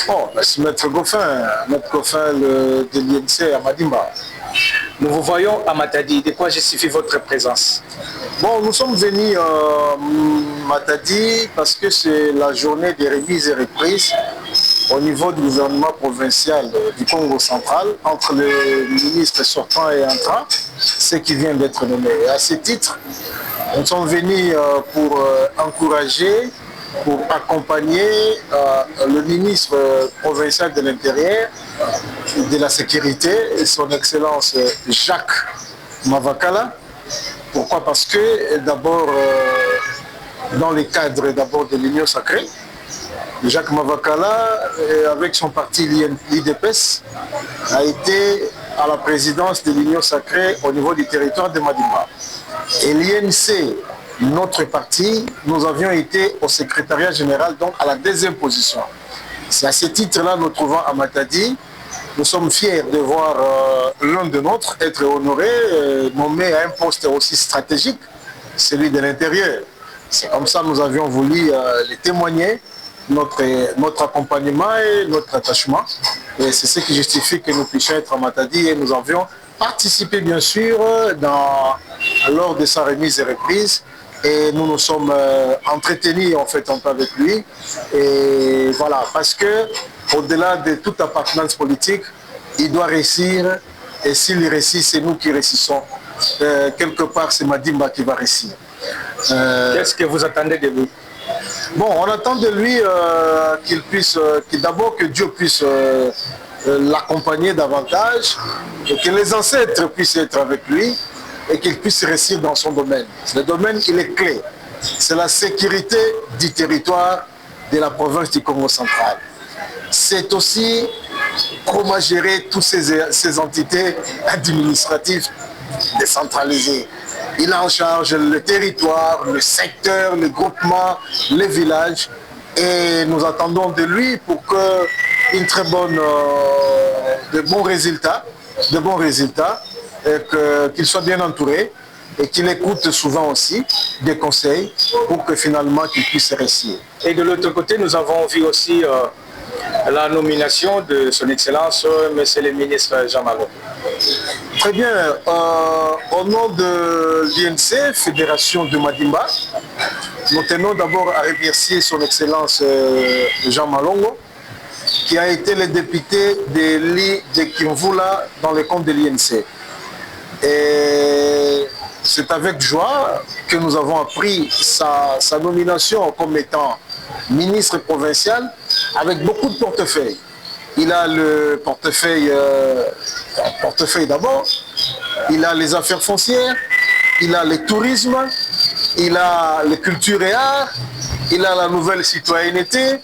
Oh, c'est Maître Goffin de l'INC à Madimba. Nous vous voyons à Matadi. De quoi justifie votre présence? Bon, nous sommes venus à Matadi parce que c'est la journée des remises et reprises au niveau du gouvernement provincial du Congo central entre le ministre sortant et entrant, ce qui vient d'être nommé. Et à ce titre, nous sommes venus pour encourager, pour accompagner le ministre provincial de l'Intérieur, de la Sécurité, son Excellence Jacques Mavakala. Pourquoi? Parce que d'abord, dans le cadre d'abord de l'Union sacrée, Jacques Mavakala, avec son parti l'IDPS, a été à la présidence de l'Union sacrée au niveau du territoire de Madimba. Et l'INC, notre parti, nous avions été au secrétariat général, donc à la deuxième position. C'est à ce titre-là, nous trouvons à Matadi. Nous sommes fiers de voir l'un de nôtres être honoré, nommé à un poste aussi stratégique, celui de l'intérieur. C'est comme ça que nous avions voulu les témoigner, notre accompagnement et notre attachement. Et c'est ce qui justifie que nous puissions être à Matadi et nous avions participé bien sûr lors de sa remise et reprise. Et nous nous sommes entretenus en fait un peu avec lui. Et voilà, parce que au-delà de toute appartenance politique, il doit réussir. Et s'il réussit, c'est nous qui réussissons. Quelque part, c'est Madimba qui va réussir. Qu'est-ce que vous attendez de lui? Bon, on attend de lui qu'il puisse, d'abord que Dieu puisse l'accompagner davantage, et que les ancêtres puissent être avec lui, et qu'il puisse réussir dans son domaine. Le domaine, il est clé. C'est la sécurité du territoire de la province du Congo central. C'est aussi comment gérer toutes ces entités administratives décentralisées. Il a en charge le territoire, le secteur, le groupement, les villages. Et nous attendons de lui pour qu'il très bonne, de bons résultats, qu'il soit bien entouré et qu'il écoute souvent aussi des conseils pour que finalement qu'il puisse réussir. Et de l'autre côté, nous avons vu aussi la nomination de son Excellence, Monsieur le ministre Jean Malongo. Très bien. Au nom de l'INC, Fédération de Madimba, nous tenons d'abord à remercier son Excellence Jean Malongo, qui a été le député de Kimvula dans le compte de l'INC. Et c'est avec joie que nous avons appris sa nomination comme étant ministre provincial avec beaucoup de portefeuilles. Il a le portefeuille d'abord, il a les affaires foncières, il a le tourisme, il a les cultures et arts, il a la nouvelle citoyenneté,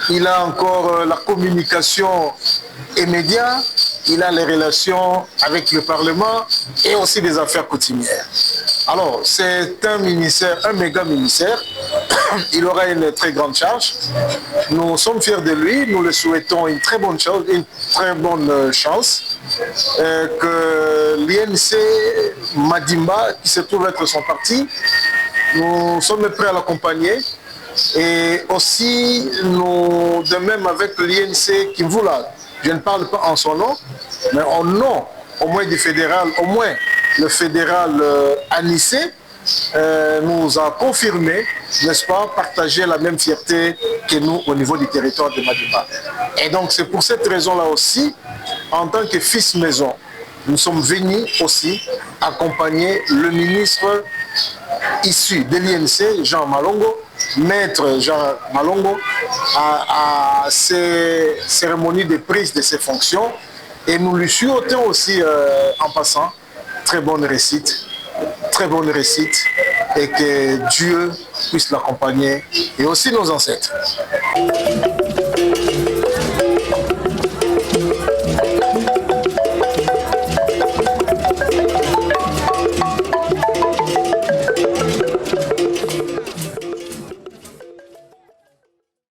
il a encore la communication et médias, il a les relations avec le Parlement et aussi des affaires coutumières. Alors, c'est un ministère, un méga ministère. Il aura une très grande charge. Nous sommes fiers de lui. Nous le souhaitons une très bonne chose, chance. Que l'INC Madimba, qui se trouve être son parti, nous sommes prêts à l'accompagner. Et aussi, nous, de même avec l'INC Kimvula, je ne parle pas en son nom, mais en nom au moins du fédéral, au moins le fédéral Anissé nous a confirmé, n'est-ce pas, partager la même fierté que nous au niveau du territoire de Madimba. Et donc c'est pour cette raison-là aussi, en tant que fils maison, nous sommes venus aussi accompagner le ministre issu de l'INC, Jean Malongo, maître Jean Malongo, à ces cérémonies de prise de ses fonctions. Et nous lui souhaitons aussi, en passant, très bonne réussite, et que Dieu puisse l'accompagner, et aussi nos ancêtres.